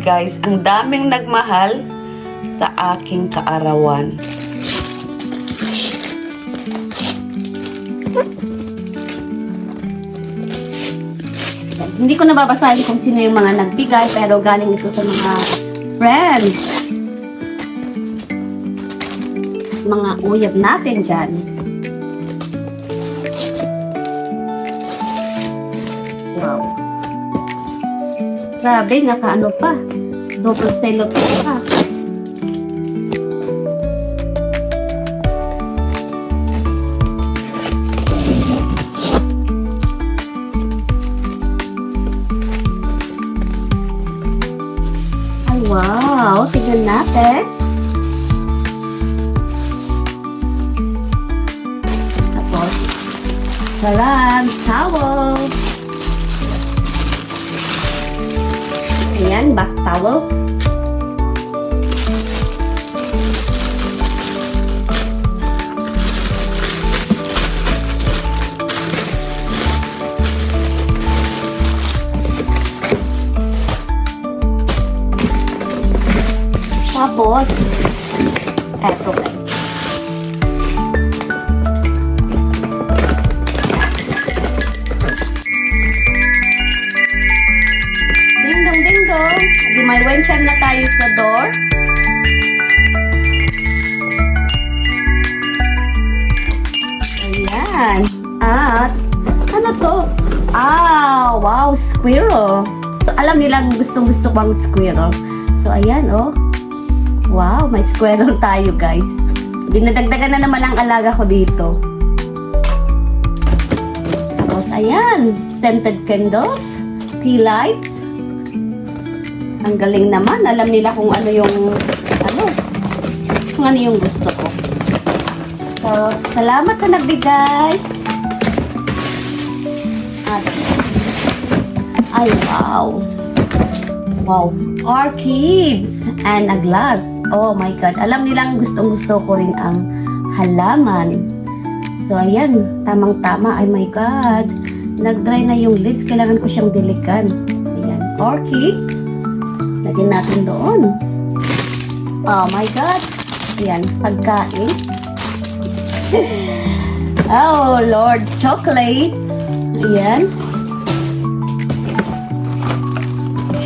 guys, ang daming nagmahal sa aking kaarawan. Hindi ko nababasahin kung sino yung mga nagbigay, pero galing ito sa mga friends. Mga uyab natin dyan. Wow. Grabe, nakaano pa. Double cellophane pa. Ay, wow. Tignan natin. Tapos, saran, towel. Ayan, bath towel. Tapos, eto guys. Ding-dong. Di may wencham na tayo sa door. Ayan. At, ano to? Ah, wow, squirrel. So, alam nilang gustong-gusto ko ang squirrel. So, ayan, oh. Wow, may squirrel tayo, guys. Dinadagdagan na naman ang alaga ko dito. Tapos, ayan. Scented candles. Tea lights. Ang galing naman. Alam nila kung ano yung gusto ko. So, salamat sa nagbigay. At, ay, wow. Wow. Orchids and a glass. Oh my God. Alam nilang gustong-gusto ko rin ang halaman. So, ayan. Tamang-tama. Oh my God. Nag-dry na yung leaves. Kailangan ko siyang diligan. Ayan. Orchids. Lagyan natin doon. Oh my God. Ayan, pagkain. Oh Lord, chocolates. Ayan.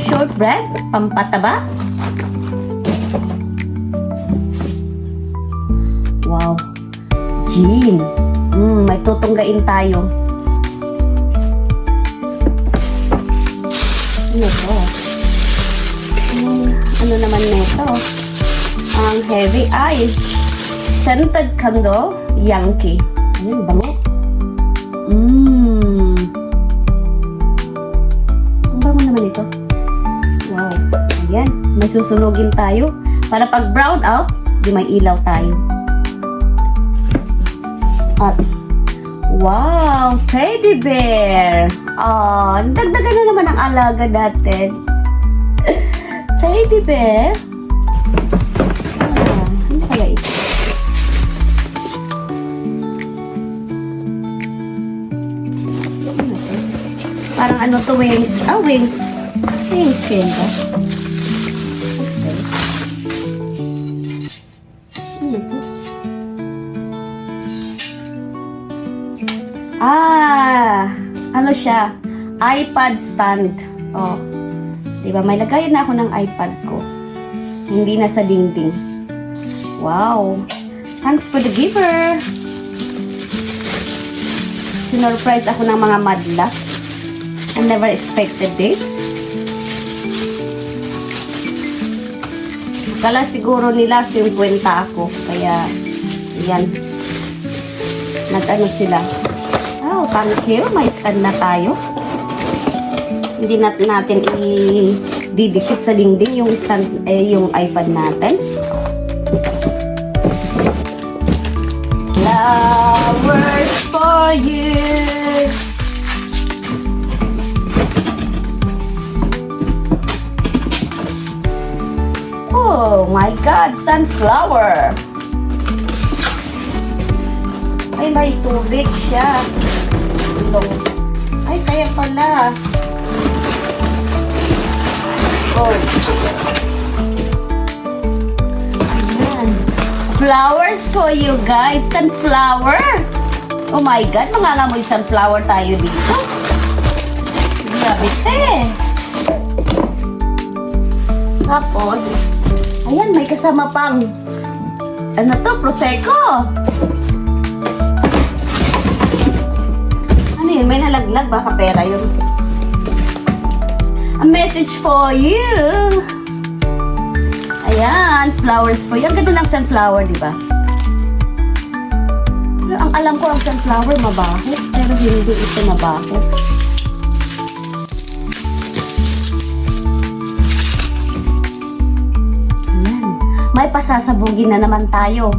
Shortbread, pampataba. Wow. Gin. May tutunggain tayo. Ano to? Ano naman nito? Ang heavy eye. Scented candle, Yankee. Ayun, bango. Ang bango naman ito. Wow. Ayan, may susunugin tayo. Para pag brown out, di may ilaw tayo. At, wow, teddy bear. Oh, dagdagan na naman ang alaga natin. Teddy bear. Ano kaya ito? Parang ano to, wings. Ah, wings. Wings yun ba? Okay. Ano to? Ah, ano siya? iPad stand. Oh. Diba, may lagayan na ako ng iPad ko. Hindi na sa dingding. Wow. Thanks for the giver. Sinurprise ako ng mga madla. I never expected this. Kala siguro nila 50 ako. Kaya, yan. Nag-ano sila. Oh, thank you. May stand na tayo. Hindi natin i-didikit sa dingding yung stand, yung iPad natin. Flowers for you. Oh my God, sunflower. Ay, may tubig siya. Ay, kaya pala. Oh. Ayan. Flowers for you guys. Sunflower. Oh my God, mangangamoy sunflower tayo dito. Grabe eh. Tapos, ayan, may kasama pang, ano to, Prosecco. Ano yun? May nalaglag. Baka pera yun. A message for you. Ayan, flowers for you. Ang ganda ng sunflower, di ba? Pero ang alam ko, ang sunflower mabaho. Pero hindi ito mabaho. Ayan. May pasasabugin na naman tayo.